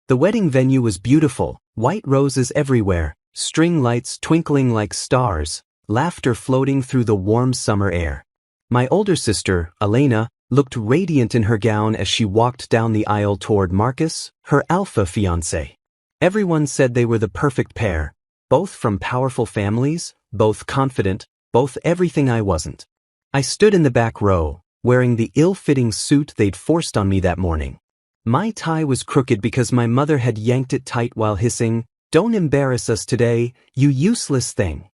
The wedding venue was beautiful, white roses everywhere, string lights twinkling like stars, laughter floating through the warm summer air. My older sister, Elena, looked radiant in her gown as she walked down the aisle toward Marcus, her alpha fiancé. Everyone said they were the perfect pair, both from powerful families, both confident, both everything I wasn't. I stood in the back row, wearing the ill-fitting suit they'd forced on me that morning. My tie was crooked because my mother had yanked it tight while hissing, "Don't embarrass us today, you useless thing."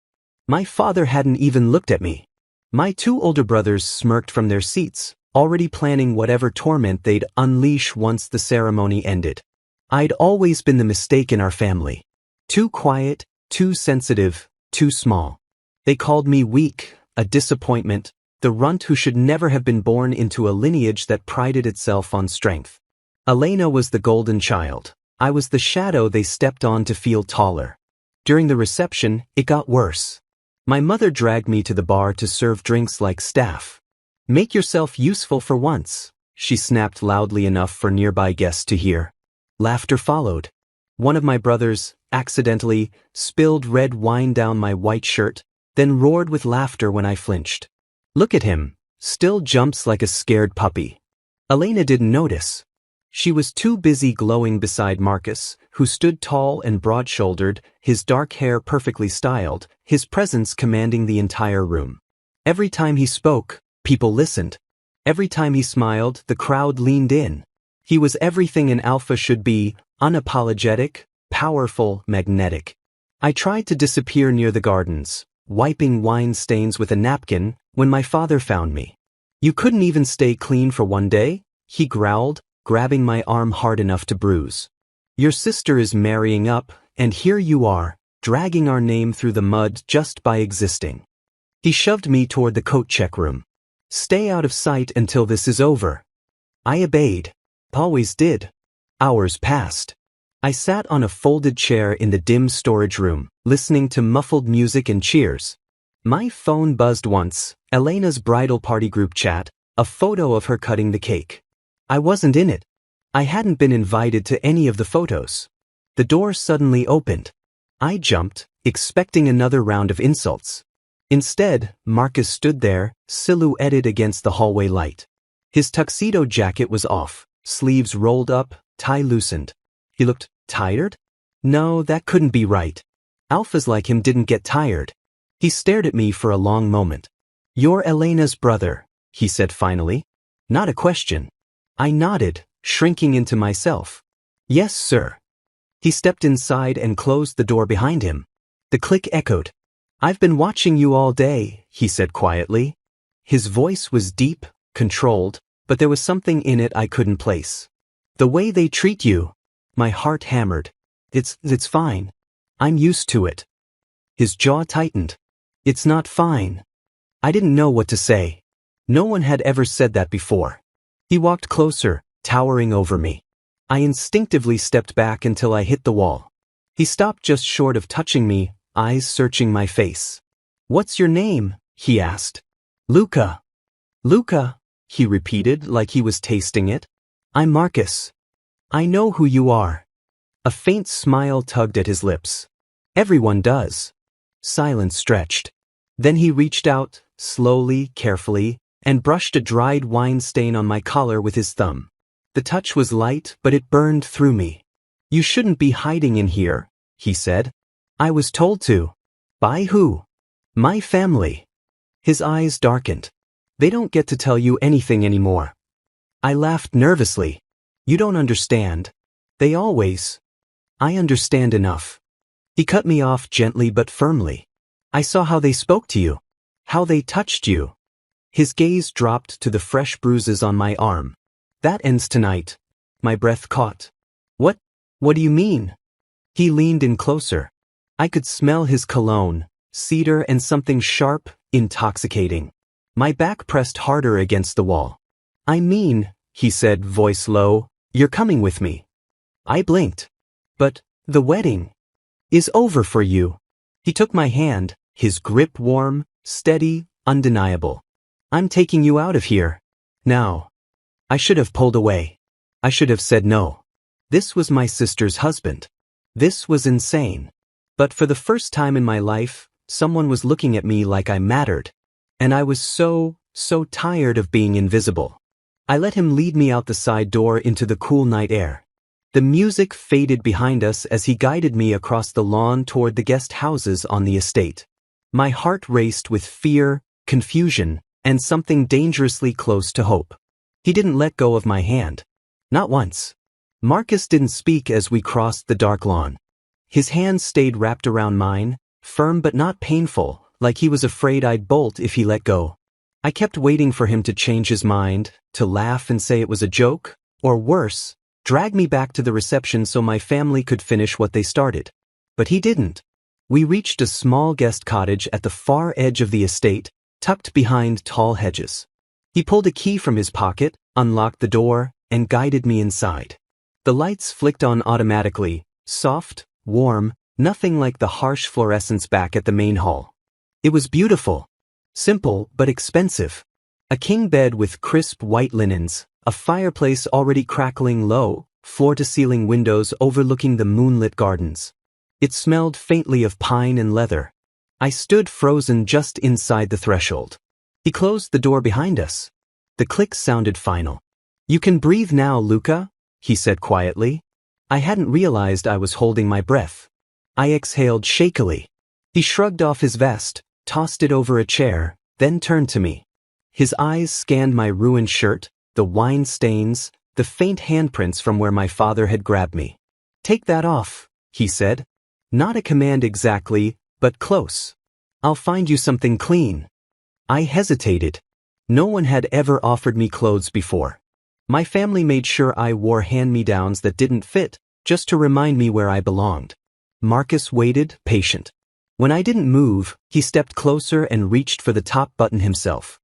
My father hadn't even looked at me. My two older brothers smirked from their seats, already planning whatever torment they'd unleash once the ceremony ended. I'd always been the mistake in our family. Too quiet, too sensitive, too small. They called me weak, a disappointment, the runt who should never have been born into a lineage that prided itself on strength. Elena was the golden child. I was the shadow they stepped on to feel taller. During the reception, it got worse. My mother dragged me to the bar to serve drinks like staff. "Make yourself useful for once," she snapped loudly enough for nearby guests to hear. Laughter followed. One of my brothers, accidentally, spilled red wine down my white shirt, then roared with laughter when I flinched. Look at him, still jumps like a scared puppy. Elena didn't notice. She was too busy glowing beside Marcus, who stood tall and broad-shouldered, his dark hair perfectly styled, his presence commanding the entire room. Every time he spoke, people listened. Every time he smiled, the crowd leaned in. He was everything an alpha should be, unapologetic, powerful, magnetic. I tried to disappear near the gardens, wiping wine stains with a napkin, when my father found me. "You couldn't even stay clean for one day?" he growled, grabbing my arm hard enough to bruise. "Your sister is marrying up, and here you are, dragging our name through the mud just by existing." He shoved me toward the coat check room. "Stay out of sight until this is over." I obeyed. Always did. Hours passed. I sat on a folded chair in the dim storage room, listening to muffled music and cheers. My phone buzzed once, Elena's bridal party group chat, a photo of her cutting the cake. I wasn't in it. I hadn't been invited to any of the photos. The door suddenly opened. I jumped, expecting another round of insults. Instead, Marcus stood there, silhouetted against the hallway light. His tuxedo jacket was off, sleeves rolled up, tie loosened. He looked tired? No, that couldn't be right. Alphas like him didn't get tired. He stared at me for a long moment. "You're Elena's brother," he said finally. Not a question. I nodded, shrinking into myself. "Yes, sir." He stepped inside and closed the door behind him. The click echoed. "I've been watching you all day," he said quietly. His voice was deep, controlled, but there was something in it I couldn't place. "The way they treat you." My heart hammered. It's fine. I'm used to it." His jaw tightened. "It's not fine." I didn't know what to say. No one had ever said that before. He walked closer, towering over me. I instinctively stepped back until I hit the wall. He stopped just short of touching me, eyes searching my face. "What's your name?" he asked. "Luca." "Luca," he repeated like he was tasting it. "I'm Marcus." "I know who you are." A faint smile tugged at his lips. "Everyone does." Silence stretched. Then he reached out, slowly, carefully, and brushed a dried wine stain on my collar with his thumb. The touch was light, but it burned through me. "You shouldn't be hiding in here," he said. "I was told to." "By who?" "My family." His eyes darkened. "They don't get to tell you anything anymore." I laughed nervously. "You don't understand. They always." "I understand enough." He cut me off gently but firmly. "I saw how they spoke to you. How they touched you." His gaze dropped to the fresh bruises on my arm. "That ends tonight." My breath caught. What do you mean?" He leaned in closer. I could smell his cologne, cedar and something sharp, intoxicating. My back pressed harder against the wall. "I mean," he said, voice low, "you're coming with me." I blinked. "But the wedding is over for you." He took my hand, his grip warm, steady, undeniable. "I'm taking you out of here. Now." I should have pulled away. I should have said no. This was my sister's husband. This was insane. But for the first time in my life, someone was looking at me like I mattered. And I was so tired of being invisible. I let him lead me out the side door into the cool night air. The music faded behind us as he guided me across the lawn toward the guest houses on the estate. My heart raced with fear, confusion, and something dangerously close to hope. He didn't let go of my hand. Not once. Marcus didn't speak as we crossed the dark lawn. His hand stayed wrapped around mine, firm but not painful, like he was afraid I'd bolt if he let go. I kept waiting for him to change his mind, to laugh and say it was a joke, or worse, drag me back to the reception so my family could finish what they started. But he didn't. We reached a small guest cottage at the far edge of the estate, tucked behind tall hedges. He pulled a key from his pocket, unlocked the door, and guided me inside. The lights flicked on automatically, soft, warm, nothing like the harsh fluorescence back at the main hall. It was beautiful. Simple but expensive. A king bed with crisp white linens, a fireplace already crackling low, floor-to-ceiling windows overlooking the moonlit gardens. It smelled faintly of pine and leather. I stood frozen just inside the threshold. He closed the door behind us. The click sounded final. "You can breathe now, Luca," he said quietly. I hadn't realized I was holding my breath. I exhaled shakily. He shrugged off his vest, tossed it over a chair, then turned to me. His eyes scanned my ruined shirt, the wine stains, the faint handprints from where my father had grabbed me. "Take that off," he said. Not a command exactly, but close. "I'll find you something clean." I hesitated. No one had ever offered me clothes before. My family made sure I wore hand-me-downs that didn't fit, just to remind me where I belonged. Marcus waited, patient. When I didn't move, he stepped closer and reached for the top button himself.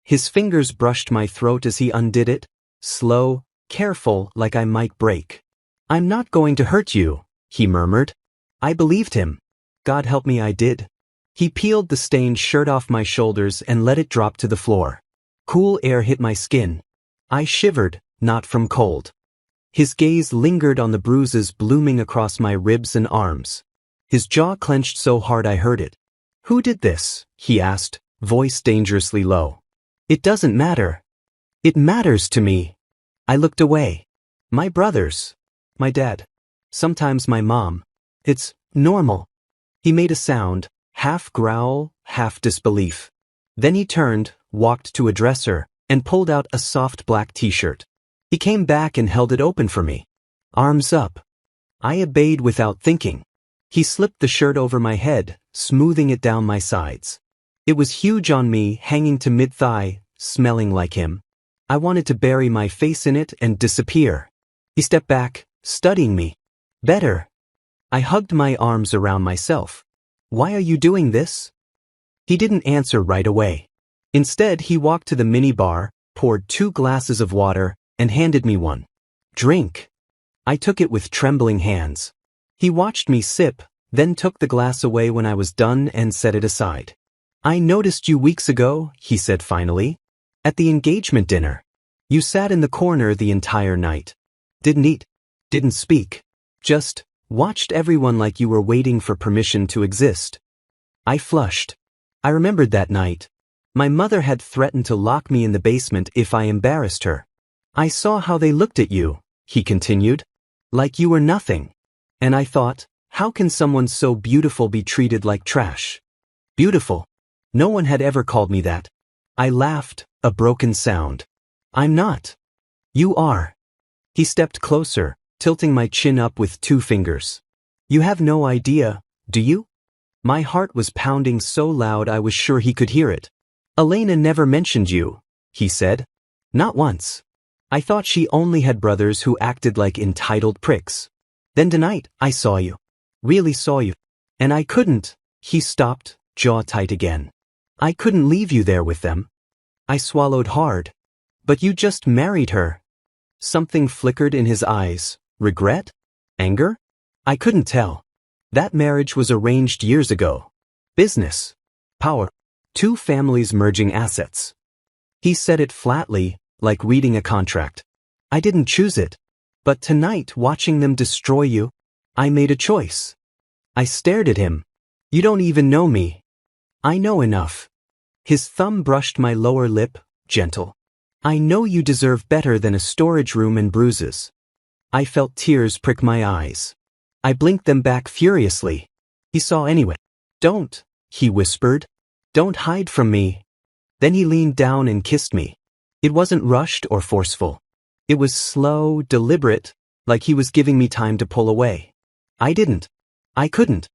His fingers brushed my throat as he undid it, slow, careful, like I might break. "I'm not going to hurt you," he murmured. I believed him. God help me, I did. He peeled the stained shirt off my shoulders and let it drop to the floor. Cool air hit my skin. I shivered, not from cold. His gaze lingered on the bruises blooming across my ribs and arms. His jaw clenched so hard I heard it. "Who did this?" he asked, voice dangerously low. "It doesn't matter." "It matters to me." I looked away. "My brothers. My dad. Sometimes my mom. It's normal." He made a sound, half growl, half disbelief. Then he turned, walked to a dresser, and pulled out a soft black t-shirt. He came back and held it open for me. Arms up. I obeyed without thinking. He slipped the shirt over my head, smoothing it down my sides. It was huge on me, hanging to mid-thigh, smelling like him. I wanted to bury my face in it and disappear. He stepped back, studying me. "Better." I hugged my arms around myself. "Why are you doing this?" He didn't answer right away. Instead, he walked to the minibar, poured 2 glasses of water, and handed me one. "Drink." I took it with trembling hands. He watched me sip, then took the glass away when I was done and set it aside. "I noticed you weeks ago," he said finally. "At the engagement dinner. You sat in the corner the entire night. Didn't eat. Didn't speak. Just watched everyone like you were waiting for permission to exist." I flushed. I remembered that night. My mother had threatened to lock me in the basement if I embarrassed her. "I saw how they looked at you," he continued. "Like you were nothing. And I thought, how can someone so beautiful be treated like trash?" Beautiful. No one had ever called me that. I laughed, a broken sound. "I'm not." "You are." He stepped closer, tilting my chin up with 2 fingers. "You have no idea, do you?" My heart was pounding so loud I was sure he could hear it. "Elena never mentioned you," he said. "Not once. I thought she only had brothers who acted like entitled pricks. Then tonight, I saw you. Really saw you. And I couldn't." He stopped, jaw tight again. "I couldn't leave you there with them." I swallowed hard. "But you just married her." Something flickered in his eyes. Regret? Anger? I couldn't tell. That marriage was arranged years ago. Business. Power. 2 families merging assets. He said it flatly, like reading a contract. I didn't choose it. But tonight, watching them destroy you, I made a choice. I stared at him. You don't even know me. I know enough. His thumb brushed my lower lip, gentle. I know you deserve better than a storage room and bruises. I felt tears prick my eyes. I blinked them back furiously. He saw anyway. Don't, he whispered. Don't hide from me. Then he leaned down and kissed me. It wasn't rushed or forceful. It was slow, deliberate, like he was giving me time to pull away. I didn't. I couldn't.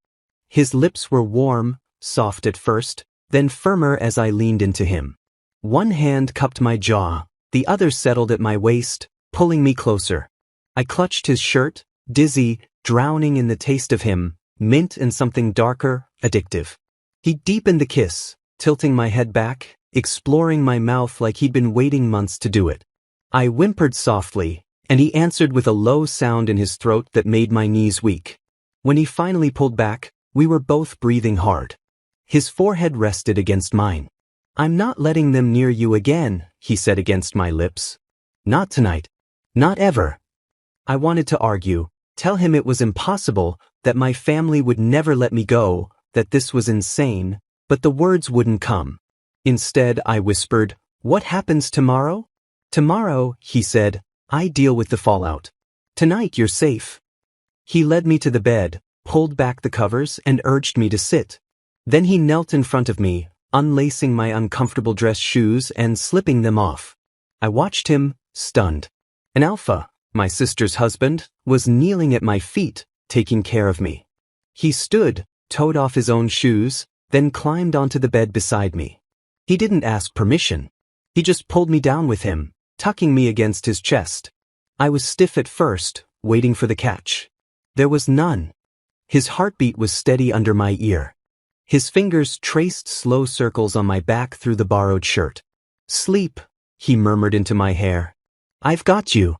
His lips were warm, soft at first, then firmer as I leaned into him. One hand cupped my jaw, the other settled at my waist, pulling me closer. I clutched his shirt, dizzy, drowning in the taste of him, mint and something darker, addictive. He deepened the kiss, tilting my head back, exploring my mouth like he'd been waiting months to do it. I whimpered softly, and he answered with a low sound in his throat that made my knees weak. When he finally pulled back, we were both breathing hard. His forehead rested against mine. I'm not letting them near you again, he said against my lips. Not tonight. Not ever. I wanted to argue, tell him it was impossible, that my family would never let me go, that this was insane, but the words wouldn't come. Instead, I whispered, what happens tomorrow? Tomorrow, he said, I deal with the fallout. Tonight you're safe. He led me to the bed, pulled back the covers, and urged me to sit. Then he knelt in front of me, unlacing my uncomfortable dress shoes and slipping them off. I watched him, stunned. An alpha, my sister's husband, was kneeling at my feet, taking care of me. He stood, toed off his own shoes, then climbed onto the bed beside me. He didn't ask permission. He just pulled me down with him, tucking me against his chest. I was stiff at first, waiting for the catch. There was none. His heartbeat was steady under my ear. His fingers traced slow circles on my back through the borrowed shirt. Sleep, he murmured into my hair. I've got you.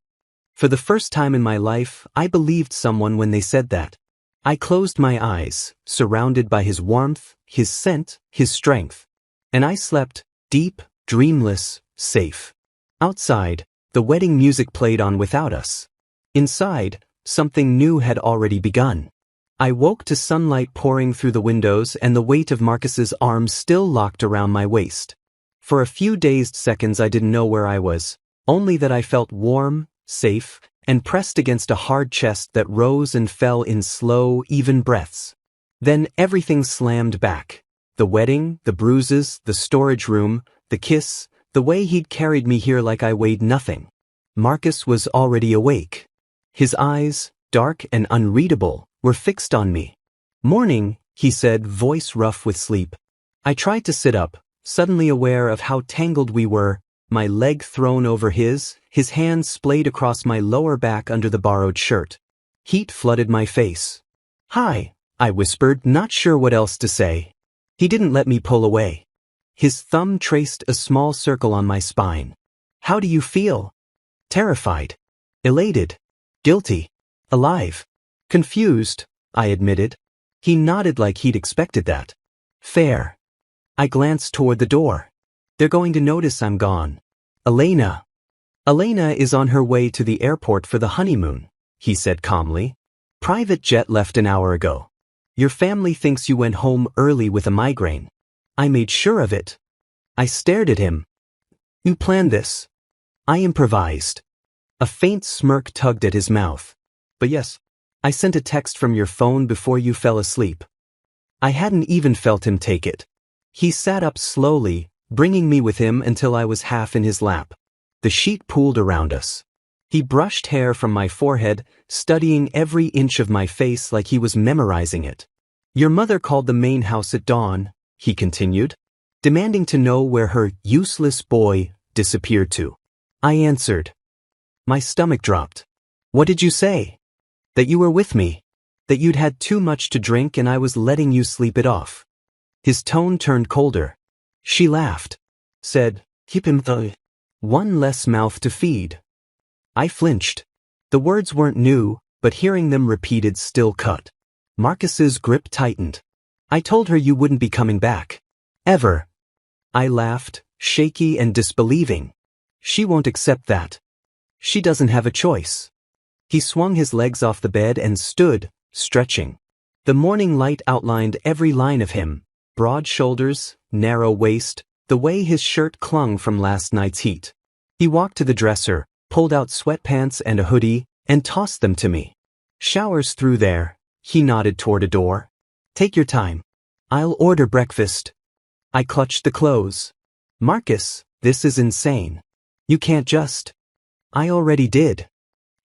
For the first time in my life, I believed someone when they said that. I closed my eyes, surrounded by his warmth, his scent, his strength. And I slept, deep, dreamless, safe. Outside, the wedding music played on without us. Inside, something new had already begun. I woke to sunlight pouring through the windows and the weight of Marcus's arms still locked around my waist. For a few dazed seconds I didn't know where I was, only that I felt warm, safe, and pressed against a hard chest that rose and fell in slow, even breaths. Then everything slammed back. The wedding, the bruises, the storage room, the kiss, the way he'd carried me here like I weighed nothing. Marcus was already awake. His eyes, dark and unreadable, were fixed on me. Morning, he said, voice rough with sleep. I tried to sit up, suddenly aware of how tangled we were, my leg thrown over his hands splayed across my lower back under the borrowed shirt. Heat flooded my face. Hi, I whispered, not sure what else to say. He didn't let me pull away. His thumb traced a small circle on my spine. How do you feel? Terrified. Elated. Guilty. Alive. Confused, I admitted. He nodded like he'd expected that. Fair. I glanced toward the door. They're going to notice I'm gone. Elena is on her way to the airport for the honeymoon, he said calmly. Private jet left an hour ago. Your family thinks you went home early with a migraine. I made sure of it. I stared at him. You planned this. I improvised. A faint smirk tugged at his mouth. But yes, I sent a text from your phone before you fell asleep. I hadn't even felt him take it. He sat up slowly, bringing me with him until I was half in his lap. The sheet pooled around us. He brushed hair from my forehead, studying every inch of my face like he was memorizing it. Your mother called the main house at dawn, he continued, demanding to know where her useless boy disappeared to. I answered. My stomach dropped. What did you say? That you were with me. That you'd had too much to drink and I was letting you sleep it off. His tone turned colder. She laughed. Said, keep him though. One less mouth to feed. I flinched. The words weren't new, but hearing them repeated still cut. Marcus's grip tightened. I told her you wouldn't be coming back. Ever. I laughed, shaky and disbelieving. She won't accept that. She doesn't have a choice. He swung his legs off the bed and stood, stretching. The morning light outlined every line of him, broad shoulders, narrow waist, the way his shirt clung from last night's heat. He walked to the dresser, pulled out sweatpants and a hoodie, and tossed them to me. "Shower's through there," he nodded toward a door. "Take your time. I'll order breakfast." I clutched the clothes. "Marcus, this is insane. You can't just." "I already did."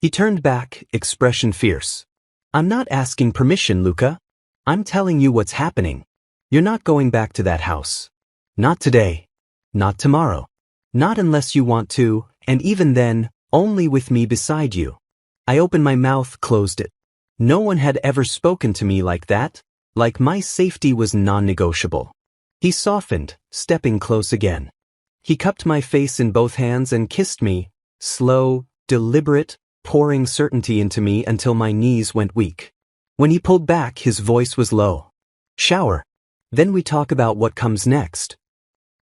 He turned back, expression fierce. "I'm not asking permission, Luca. I'm telling you what's happening. You're not going back to that house. Not today. Not tomorrow. Not unless you want to, and even then, only with me beside you." I opened my mouth, closed it. No one had ever spoken to me like that, like my safety was non-negotiable. He softened, stepping close again. He cupped my face in both hands and kissed me, slow, deliberate, pouring certainty into me until my knees went weak. When he pulled back, his voice was low. "Shower. Then we talk about what comes next."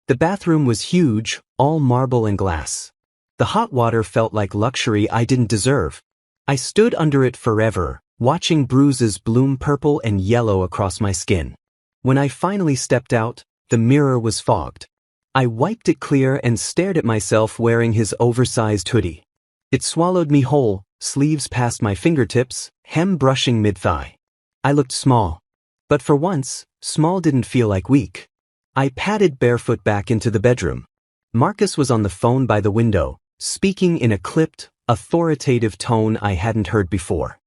The bathroom was huge, all marble and glass. The hot water felt like luxury I didn't deserve. I stood under it forever, watching bruises bloom purple and yellow across my skin. When I finally stepped out, the mirror was fogged. I wiped it clear and stared at myself wearing his oversized hoodie. It swallowed me whole, sleeves past my fingertips, hem brushing mid-thigh. I looked small. But for once, small didn't feel like weak. I padded barefoot back into the bedroom. Marcus was on the phone by the window, speaking in a clipped, authoritative tone I hadn't heard before.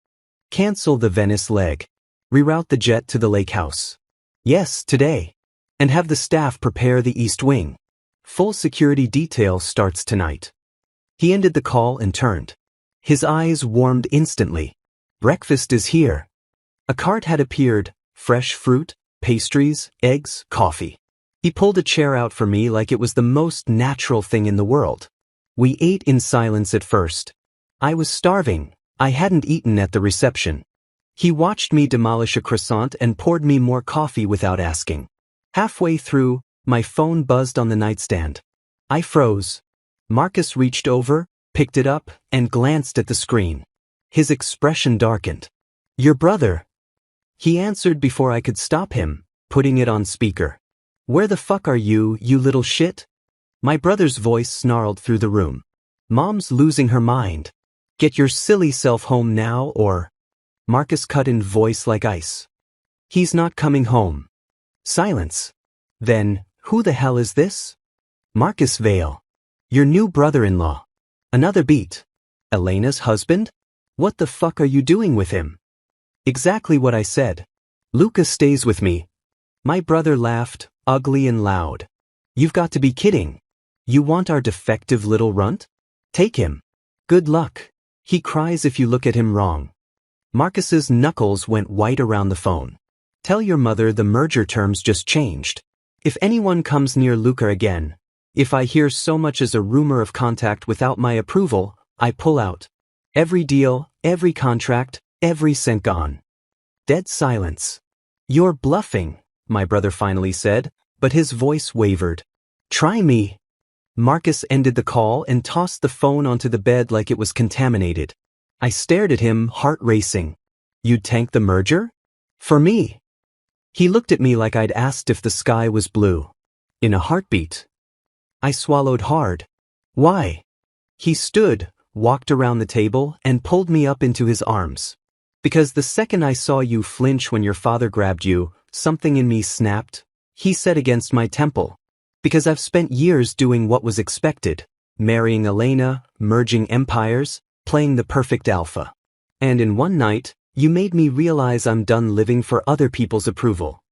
"Cancel the Venice leg. Reroute the jet to the lake house. Yes, today. And have the staff prepare the East Wing. Full security detail starts tonight." He ended the call and turned. His eyes warmed instantly. "Breakfast is here." A cart had appeared, fresh fruit, pastries, eggs, coffee. He pulled a chair out for me like it was the most natural thing in the world. We ate in silence at first. I was starving. I hadn't eaten at the reception. He watched me demolish a croissant and poured me more coffee without asking. Halfway through, my phone buzzed on the nightstand. I froze. Marcus reached over, picked it up, and glanced at the screen. His expression darkened. "Your brother." He answered before I could stop him, putting it on speaker. "Where the fuck are you, you little shit?" My brother's voice snarled through the room. "Mom's losing her mind. Get your silly self home now or—" Marcus cut in voice like ice. "He's not coming home." Silence. Then, "Who the hell is this?" "Marcus Vale. Your new brother-in-law." Another beat. "Elena's husband? What the fuck are you doing with him?" Exactly what I said. "Luca stays with me." My brother laughed, ugly and loud. "You've got to be kidding. You want our defective little runt? Take him. Good luck. He cries if you look at him wrong." Marcus's knuckles went white around the phone. "Tell your mother the merger terms just changed. If anyone comes near Luca again, if I hear so much as a rumor of contact without my approval, I pull out. Every deal, every contract, every cent gone." Dead silence. "You're bluffing," my brother finally said, but his voice wavered. "Try me." Marcus ended the call and tossed the phone onto the bed like it was contaminated. I stared at him, heart racing. "You'd tank the merger? For me?" He looked at me like I'd asked if the sky was blue. "In a heartbeat." I swallowed hard. "Why?" He stood, walked around the table, and pulled me up into his arms. "Because the second I saw you flinch when your father grabbed you, something in me snapped," he said against my temple. "Because I've spent years doing what was expected, marrying Elena, merging empires, playing the perfect alpha. And in one night, you made me realize I'm done living for other people's approval."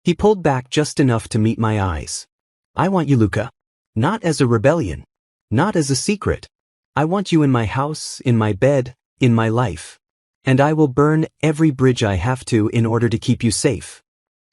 He pulled back just enough to meet my eyes. "I want you, Luca. Not as a rebellion. Not as a secret. I want you in my house, in my bed, in my life. And I will burn every bridge I have to in order to keep you safe."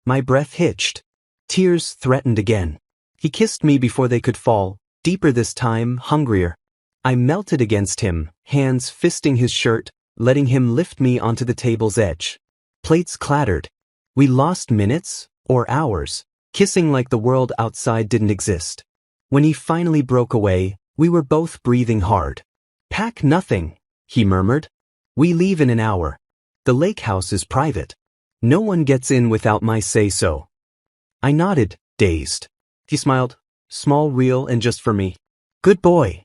My breath hitched. Tears threatened again. He kissed me before they could fall, deeper this time, hungrier. I melted against him, hands fisting his shirt, letting him lift me onto the table's edge. Plates clattered. We lost minutes, or hours, kissing like the world outside didn't exist. When he finally broke away, we were both breathing hard. "Pack nothing," he murmured. We leave in an hour. The lake house is private. No one gets in without my say-so. I nodded, dazed. He smiled, small, real, and just for me. Good boy.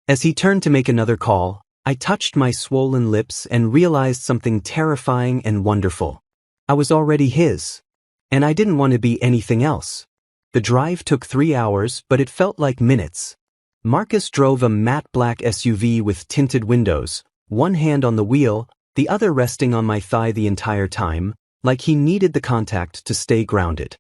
As he turned to make another call, I touched my swollen lips and realized something terrifying and wonderful. I was already his. And I didn't want to be anything else. The drive took 3 hours, but it felt like minutes. Marcus drove a matte black SUV with tinted windows, one hand on the wheel, the other resting on my thigh the entire time, like he needed the contact to stay grounded.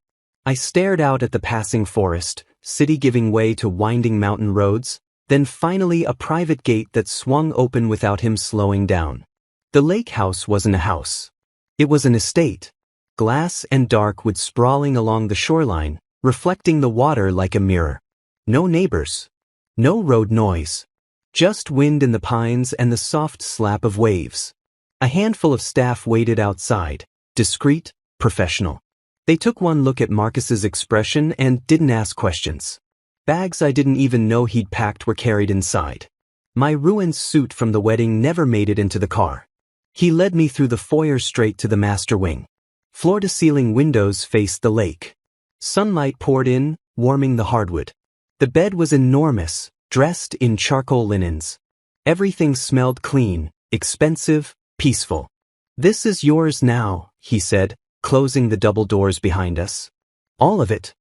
I stared out at the passing forest, city giving way to winding mountain roads, then finally a private gate that swung open without him slowing down. The lake house wasn't a house. It was an estate, glass and dark wood sprawling along the shoreline, reflecting the water like a mirror. No neighbors. No road noise. Just wind in the pines and the soft slap of waves. A handful of staff waited outside, discreet, professional. They took one look at Marcus's expression and didn't ask questions. Bags I didn't even know he'd packed were carried inside. My ruined suit from the wedding never made it into the car. He led me through the foyer straight to the master wing. Floor-to-ceiling windows faced the lake. Sunlight poured in, warming the hardwood. The bed was enormous, dressed in charcoal linens. Everything smelled clean, expensive, peaceful. This is yours now, he said, closing the double doors behind us. All of it.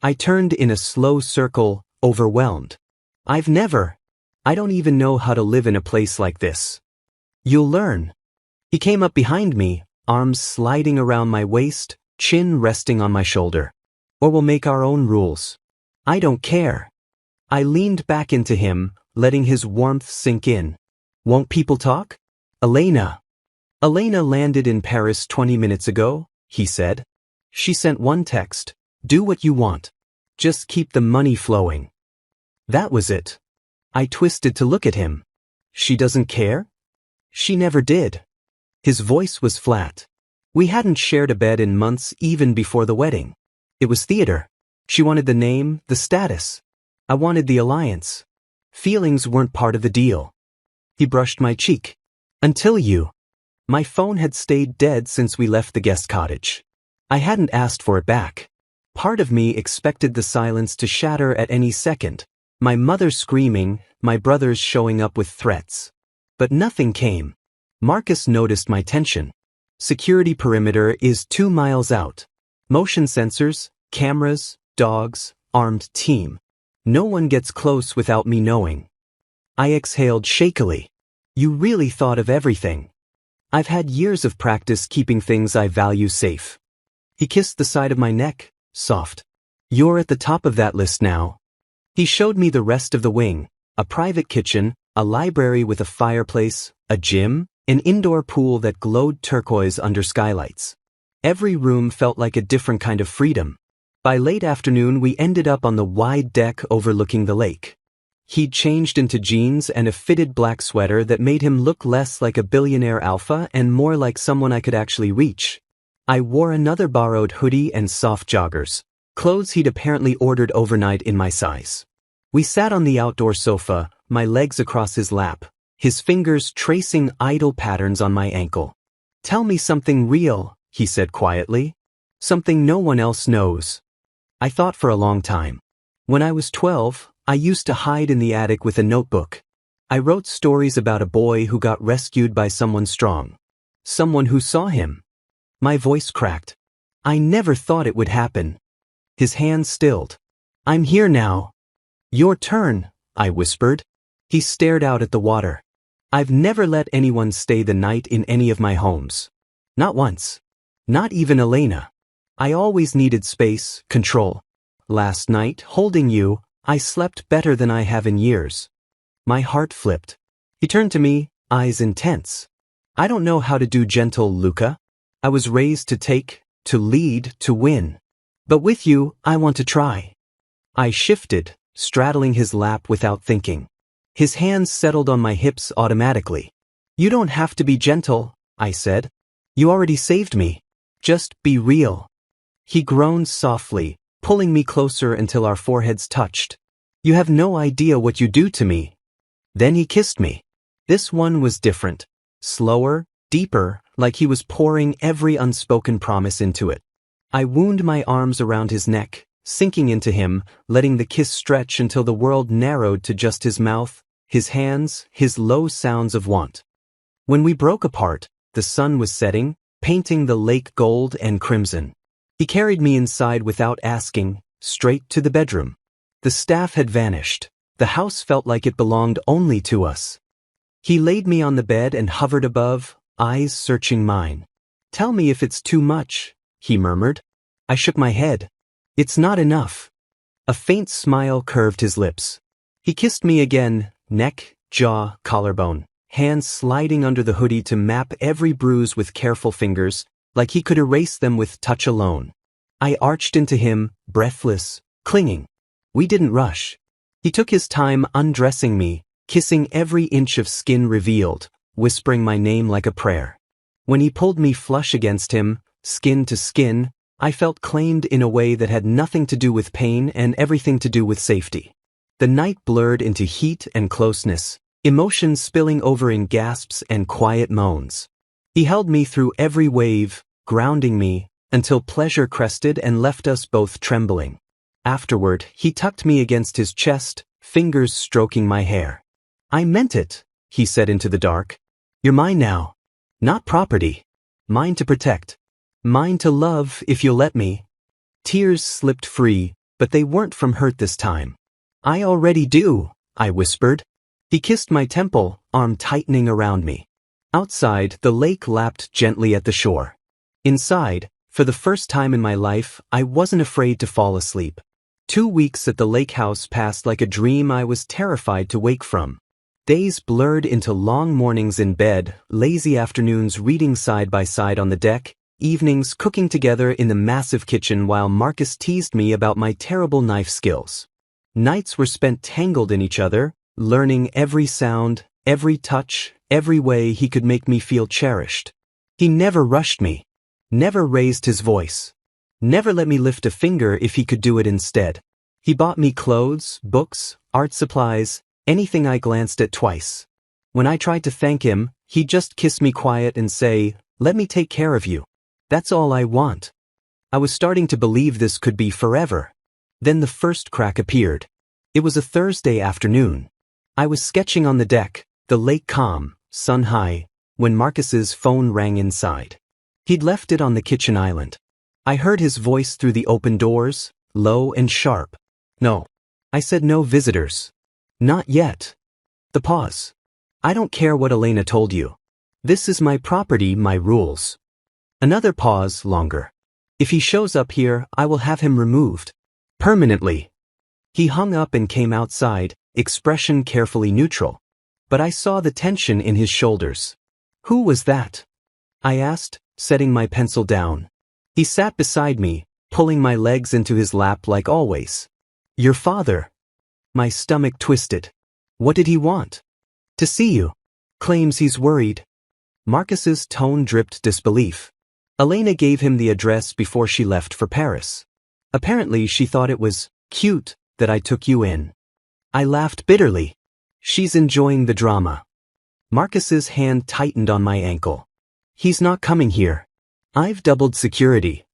I turned in a slow circle, overwhelmed. I don't even know how to live in a place like this. You'll learn. He came up behind me, arms sliding around my waist, chin resting on my shoulder. Or we'll make our own rules. I don't care. I leaned back into him, letting his warmth sink in. Won't people talk? Elena landed in Paris 20 minutes ago, he said. She sent one text, do what you want. Just keep the money flowing. That was it. I twisted to look at him. She doesn't care? She never did. His voice was flat. We hadn't shared a bed in months even before the wedding. It was theater. She wanted the name, the status. I wanted the alliance. Feelings weren't part of the deal. He brushed my cheek. Until you. My phone had stayed dead since we left the guest cottage. I hadn't asked for it back. Part of me expected the silence to shatter at any second. My mother screaming, my brothers showing up with threats. But nothing came. Marcus noticed my tension. Security perimeter is 2 miles out. Motion sensors, cameras, dogs, armed team. No one gets close without me knowing. I exhaled shakily. You really thought of everything. I've had years of practice keeping things I value safe. He kissed the side of my neck, soft. You're at the top of that list now. He showed me the rest of the wing, a private kitchen, a library with a fireplace, a gym, an indoor pool that glowed turquoise under skylights. Every room felt like a different kind of freedom. By late afternoon we ended up on the wide deck overlooking the lake. He'd changed into jeans and a fitted black sweater that made him look less like a billionaire alpha and more like someone I could actually reach. I wore another borrowed hoodie and soft joggers, clothes he'd apparently ordered overnight in my size. We sat on the outdoor sofa, my legs across his lap, his fingers tracing idle patterns on my ankle. Tell me something real, he said quietly. Something no one else knows. I thought for a long time. When I was 12, I used to hide in the attic with a notebook. I wrote stories about a boy who got rescued by someone strong. Someone who saw him. My voice cracked. I never thought it would happen. His hands stilled. I'm here now. Your turn, I whispered. He stared out at the water. I've never let anyone stay the night in any of my homes. Not once. Not even Elena. I always needed space, control. Last night, holding you, I slept better than I have in years. My heart flipped. He turned to me, eyes intense. I don't know how to do gentle, Luca. I was raised to take, to lead, to win. But with you, I want to try. I shifted, straddling his lap without thinking. His hands settled on my hips automatically. You don't have to be gentle, I said. You already saved me. Just be real. He groaned softly, pulling me closer until our foreheads touched. You have no idea what you do to me. Then he kissed me. This one was different. slower, deeper, like he was pouring every unspoken promise into it. I wound my arms around his neck, sinking into him, letting the kiss stretch until the world narrowed to just his mouth, his hands, his low sounds of want. When we broke apart, the sun was setting, painting the lake gold and crimson. He carried me inside without asking, straight to the bedroom. The staff had vanished. The house felt like it belonged only to us. He laid me on the bed and hovered above, eyes searching mine. "Tell me if it's too much," he murmured. I shook my head. "It's not enough." A faint smile curved his lips. He kissed me again, neck, jaw, collarbone, hands sliding under the hoodie to map every bruise with careful fingers, like he could erase them with touch alone. I arched into him, breathless, clinging. We didn't rush. He took his time undressing me, kissing every inch of skin revealed, whispering my name like a prayer. When he pulled me flush against him, skin to skin, I felt claimed in a way that had nothing to do with pain and everything to do with safety. The night blurred into heat and closeness, emotions spilling over in gasps and quiet moans. He held me through every wave, grounding me, until pleasure crested and left us both trembling. Afterward, he tucked me against his chest, fingers stroking my hair. "I meant it," he said into the dark. "You're mine now. Not property. Mine to protect. Mine to love if you'll let me." Tears slipped free, but they weren't from hurt this time. "I already do," I whispered. He kissed my temple, arm tightening around me. Outside, the lake lapped gently at the shore. Inside, for the first time in my life, I wasn't afraid to fall asleep. 2 weeks at the lake house passed like a dream I was terrified to wake from. Days blurred into long mornings in bed, lazy afternoons reading side by side on the deck, evenings cooking together in the massive kitchen while Marcus teased me about my terrible knife skills. Nights were spent tangled in each other, learning every sound, every touch, every way he could make me feel cherished. He never rushed me, never raised his voice, never let me lift a finger if he could do it instead. He bought me clothes, books, art supplies, anything I glanced at twice. When I tried to thank him, he'd just kiss me quiet and say, "Let me take care of you. That's all I want." I was starting to believe this could be forever. Then the first crack appeared. It was a Thursday afternoon. I was sketching on the deck, the lake calm, sun high, when Marcus's phone rang inside. He'd left it on the kitchen island. I heard his voice through the open doors, low and sharp. "No." I said, "No visitors." "Not yet." The pause. "I don't care what Elena told you. This is my property, my rules." Another pause, longer. "If he shows up here, I will have him removed. Permanently." He hung up and came outside, expression carefully neutral. But I saw the tension in his shoulders. "Who was that?" I asked, setting my pencil down. He sat beside me, pulling my legs into his lap like always. "Your father." My stomach twisted. "What did he want?" "To see you. Claims he's worried." Marcus's tone dripped disbelief. Elena gave him the address before she left for Paris. Apparently she thought it was cute that I took you in. I laughed bitterly. "She's enjoying the drama." Marcus's hand tightened on my ankle. "He's not coming here. I've doubled security."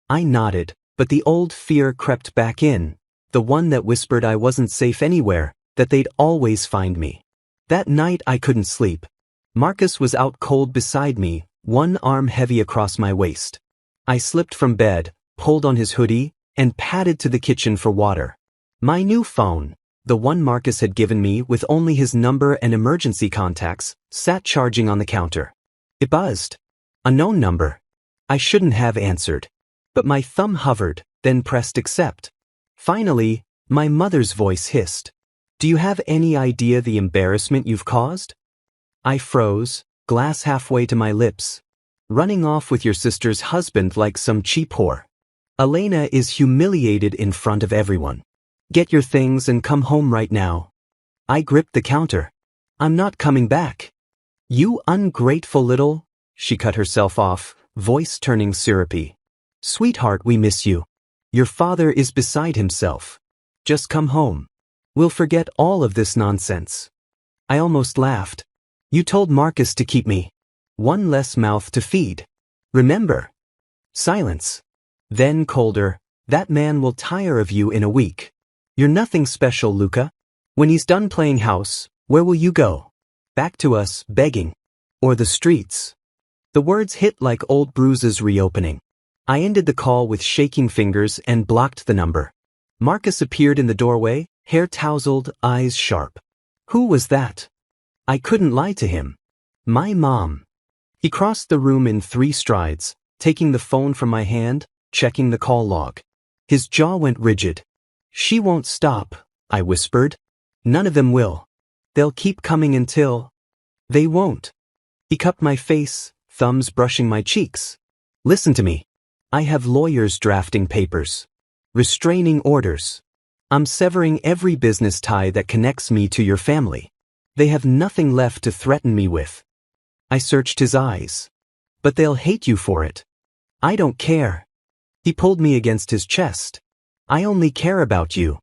I nodded, but the old fear crept back in, the one that whispered I wasn't safe anywhere, that they'd always find me. That night I couldn't sleep. Marcus was out cold beside me, one arm heavy across my waist. I slipped from bed, pulled on his hoodie, and padded to the kitchen for water. My new phone, the one Marcus had given me with only his number and emergency contacts, sat charging on the counter. It buzzed. A known number. I shouldn't have answered. But my thumb hovered, then pressed accept. Finally, my mother's voice hissed. "Do you have any idea the embarrassment you've caused?" I froze, glass halfway to my lips. "Running off with your sister's husband like some cheap whore. Elena is humiliated in front of everyone. Get your things and come home right now." I gripped the counter. "I'm not coming back." "You ungrateful little..." She cut herself off, voice turning syrupy. "Sweetheart, we miss you. Your father is beside himself. Just come home. We'll forget all of this nonsense." I almost laughed. You told Marcus to keep me. One less mouth to feed. Remember? Silence. Then colder, that man will tire of you in a week. You're nothing special, Luca. When he's done playing house, where will you go? Back to us, begging. Or the streets. The words hit like old bruises reopening. I ended the call with shaking fingers and blocked the number. Marcus appeared in the doorway, hair tousled, eyes sharp. Who was that? I couldn't lie to him. My mom. He crossed the room in 3 strides, taking the phone from my hand, checking the call log. His jaw went rigid. She won't stop, I whispered. None of them will. They'll keep coming until... They won't. He cupped my face, thumbs brushing my cheeks. Listen to me. I have lawyers drafting papers. Restraining orders. I'm severing every business tie that connects me to your family. They have nothing left to threaten me with. I searched his eyes. But they'll hate you for it. I don't care. He pulled me against his chest. I only care about you.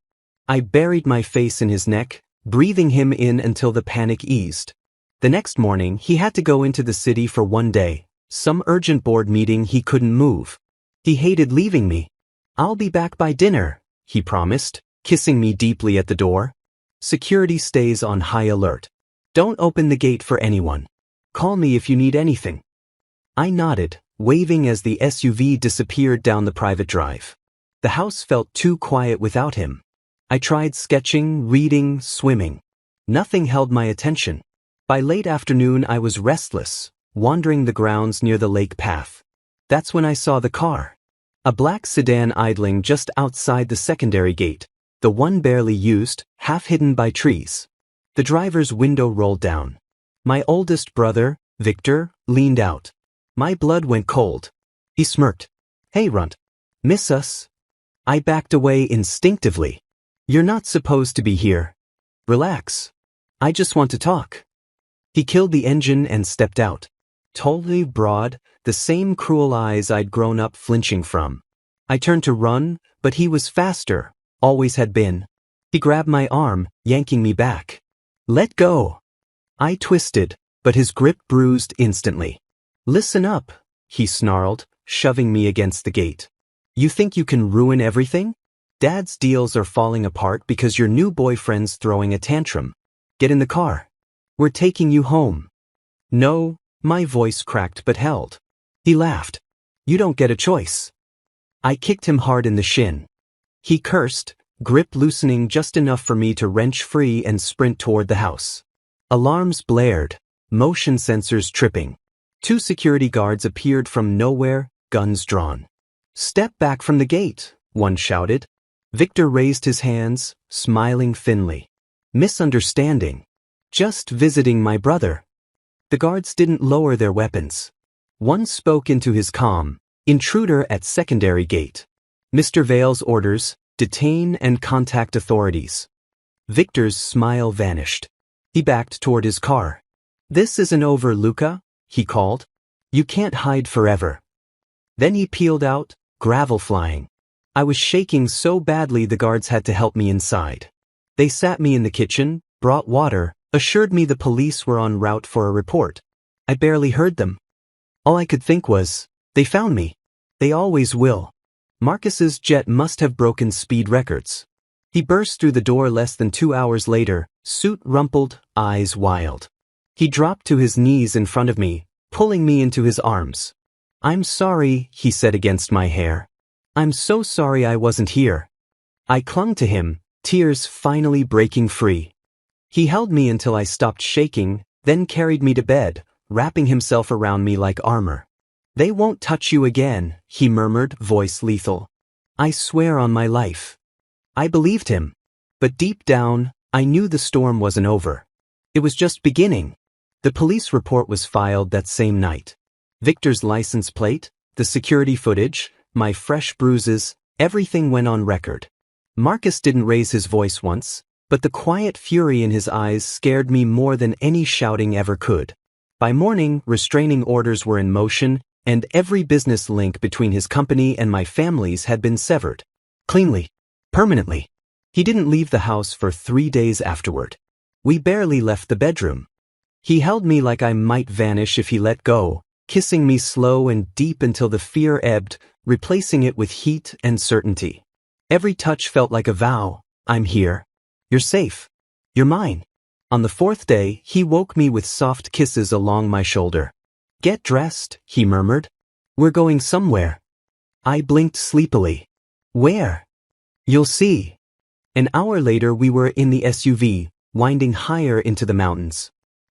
I buried my face in his neck, breathing him in until the panic eased. The next morning, he had to go into the city for 1 day, some urgent board meeting he couldn't move. He hated leaving me. I'll be back by dinner, he promised, kissing me deeply at the door. Security stays on high alert. Don't open the gate for anyone. Call me if you need anything. I nodded, waving as the SUV disappeared down the private drive. The house felt too quiet without him. I tried sketching, reading, swimming. Nothing held my attention. By late afternoon I was restless, wandering the grounds near the lake path. That's when I saw the car. A black sedan idling just outside the secondary gate, the one barely used, half hidden by trees. The driver's window rolled down. My oldest brother, Victor, leaned out. My blood went cold. He smirked. Hey, runt. Miss us? I backed away instinctively. You're not supposed to be here. Relax. I just want to talk. He killed the engine and stepped out. Totally broad, the same cruel eyes I'd grown up flinching from. I turned to run, but he was faster, always had been. He grabbed my arm, yanking me back. Let go. I twisted, but his grip bruised instantly. Listen up, he snarled, shoving me against the gate. You think you can ruin everything? Dad's deals are falling apart because your new boyfriend's throwing a tantrum. Get in the car. We're taking you home. No, my voice cracked but held. He laughed. You don't get a choice. I kicked him hard in the shin. He cursed, grip loosening just enough for me to wrench free and sprint toward the house. Alarms blared, motion sensors tripping. 2 security guards appeared from nowhere, guns drawn. Step back from the gate, one shouted. Victor raised his hands, smiling thinly. Misunderstanding. Just visiting my brother. The guards didn't lower their weapons. One spoke into his comm. Intruder at secondary gate. Mr. Vale's orders, detain and contact authorities. Victor's smile vanished. He backed toward his car. This isn't over, Luca, he called. You can't hide forever. Then he peeled out, gravel flying. I was shaking so badly the guards had to help me inside. They sat me in the kitchen, brought water, assured me the police were en route for a report. I barely heard them. All I could think was, they found me. They always will. Marcus's jet must have broken speed records. He burst through the door less than 2 hours later, suit rumpled, eyes wild. He dropped to his knees in front of me, pulling me into his arms. I'm sorry, he said against my hair. I'm so sorry I wasn't here. I clung to him, tears finally breaking free. He held me until I stopped shaking, then carried me to bed, wrapping himself around me like armor. They won't touch you again, he murmured, voice lethal. I swear on my life. I believed him. But deep down, I knew the storm wasn't over. It was just beginning. The police report was filed that same night. Victor's license plate, the security footage, my fresh bruises, everything went on record. Marcus didn't raise his voice once, but the quiet fury in his eyes scared me more than any shouting ever could. By morning, restraining orders were in motion, and every business link between his company and my family's had been severed. Cleanly. Permanently. He didn't leave the house for 3 days afterward. We barely left the bedroom. He held me like I might vanish if he let go, kissing me slow and deep until the fear ebbed, replacing it with heat and certainty. Every touch felt like a vow. I'm here. You're safe. You're mine. On the fourth day, he woke me with soft kisses along my shoulder. Get dressed, he murmured. We're going somewhere. I blinked sleepily. Where? You'll see. An hour later we were in the SUV, winding higher into the mountains.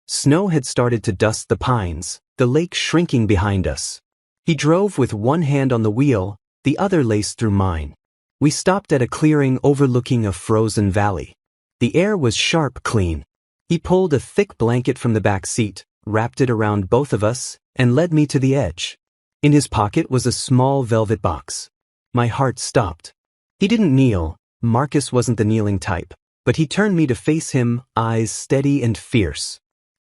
Snow had started to dust the pines, the lake shrinking behind us. He drove with one hand on the wheel, the other laced through mine. We stopped at a clearing overlooking a frozen valley. The air was sharp clean. He pulled a thick blanket from the back seat, wrapped it around both of us, and led me to the edge. In his pocket was a small velvet box. My heart stopped. He didn't kneel. Marcus wasn't the kneeling type, but he turned me to face him, eyes steady and fierce.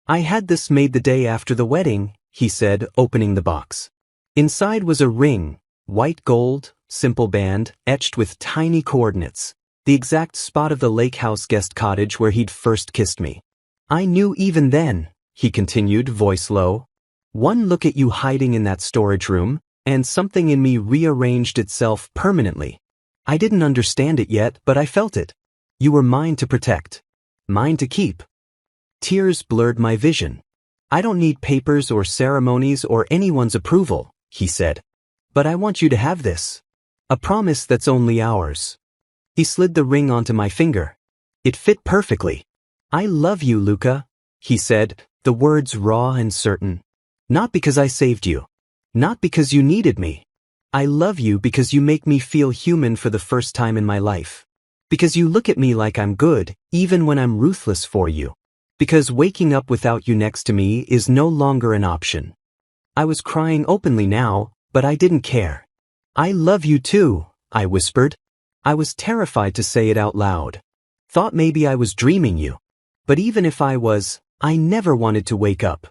I had this made the day after the wedding, he said, opening the box. Inside was a ring, white gold, simple band, etched with tiny coordinates, the exact spot of the lake house guest cottage where he'd first kissed me. I knew even then, he continued, voice low. One look at you hiding in that storage room, and something in me rearranged itself permanently. I didn't understand it yet, but I felt it. You were mine to protect. Mine to keep. Tears blurred my vision. I don't need papers or ceremonies or anyone's approval, he said. But I want you to have this. A promise that's only ours. He slid the ring onto my finger. It fit perfectly. I love you, Luca, he said, the words raw and certain. Not because I saved you. Not because you needed me. I love you because you make me feel human for the first time in my life. Because you look at me like I'm good, even when I'm ruthless for you. Because waking up without you next to me is no longer an option. I was crying openly now, but I didn't care. I love you too, I whispered. I was terrified to say it out loud. Thought maybe I was dreaming you. But even if I was, I never wanted to wake up.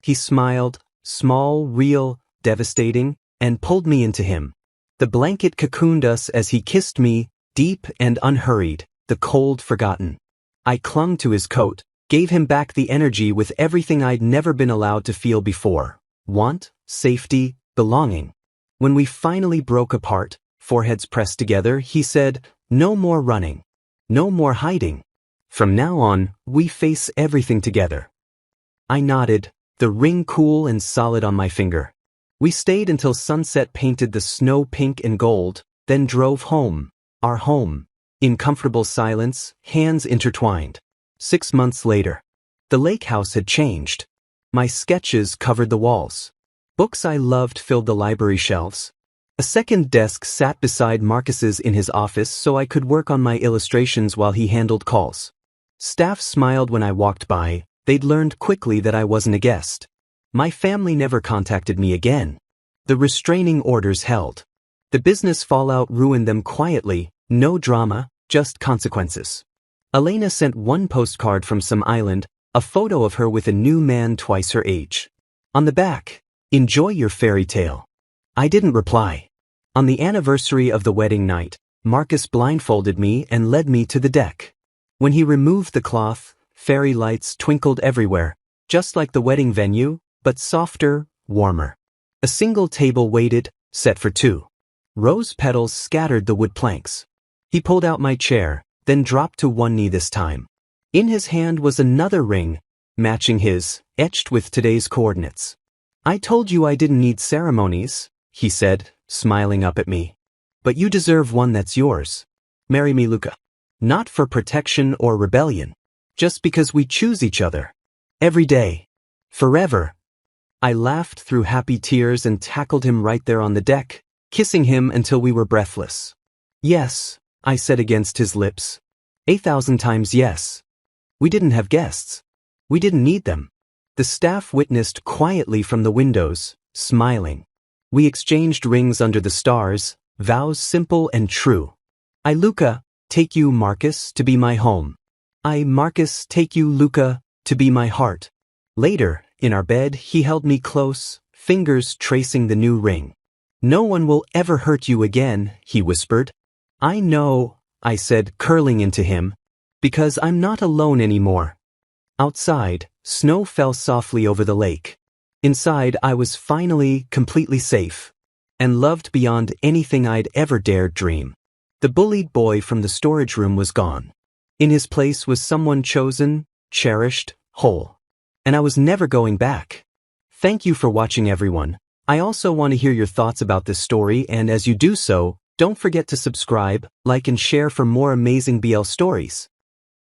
He smiled, small, real, devastating, and pulled me into him. The blanket cocooned us as he kissed me, deep and unhurried, the cold forgotten. I clung to his coat, gave him back the energy with everything I'd never been allowed to feel before. Want, safety, belonging. When we finally broke apart, foreheads pressed together, he said, no more running. No more hiding. From now on, we face everything together. I nodded, the ring cool and solid on my finger. We stayed until sunset painted the snow pink and gold, then drove home, our home, in comfortable silence, hands intertwined. 6 months later, the lake house had changed. My sketches covered the walls. Books I loved filled the library shelves. A second desk sat beside Marcus's in his office so I could work on my illustrations while he handled calls. Staff smiled when I walked by. They'd learned quickly that I wasn't a guest. My family never contacted me again. The restraining orders held. The business fallout ruined them quietly, no drama, just consequences. Elena sent one postcard from some island, a photo of her with a new man twice her age. On the back, enjoy your fairy tale. I didn't reply. On the anniversary of the wedding night, Marcus blindfolded me and led me to the deck. When he removed the cloth, fairy lights twinkled everywhere, just like the wedding venue, but softer, warmer. A single table waited, set for two. Rose petals scattered the wood planks. He pulled out my chair, then dropped to one knee this time. In his hand was another ring, matching his, etched with today's coordinates. I told you I didn't need ceremonies, he said, smiling up at me. But you deserve one that's yours. Marry me, Luca. Not for protection or rebellion. Just because we choose each other. Every day. Forever. I laughed through happy tears and tackled him right there on the deck, kissing him until we were breathless. Yes, I said against his lips. 8,000 times yes. We didn't have guests. We didn't need them. The staff witnessed quietly from the windows, smiling. We exchanged rings under the stars, vows simple and true. I, Luca, take you, Marcus, to be my home. I, Marcus, take you, Luca, to be my heart. Later, in our bed, he held me close, fingers tracing the new ring. No one will ever hurt you again, he whispered. I know, I said, curling into him, because I'm not alone anymore. Outside, Snow fell softly over the lake. Inside, I was finally completely safe and loved beyond anything I'd ever dared dream. The bullied boy from the storage room was gone. In his place was someone chosen, cherished, whole. And I was never going back. Thank you for watching, everyone. I also want to hear your thoughts about this story, and as you do so, don't forget to subscribe, like and share for more amazing BL stories.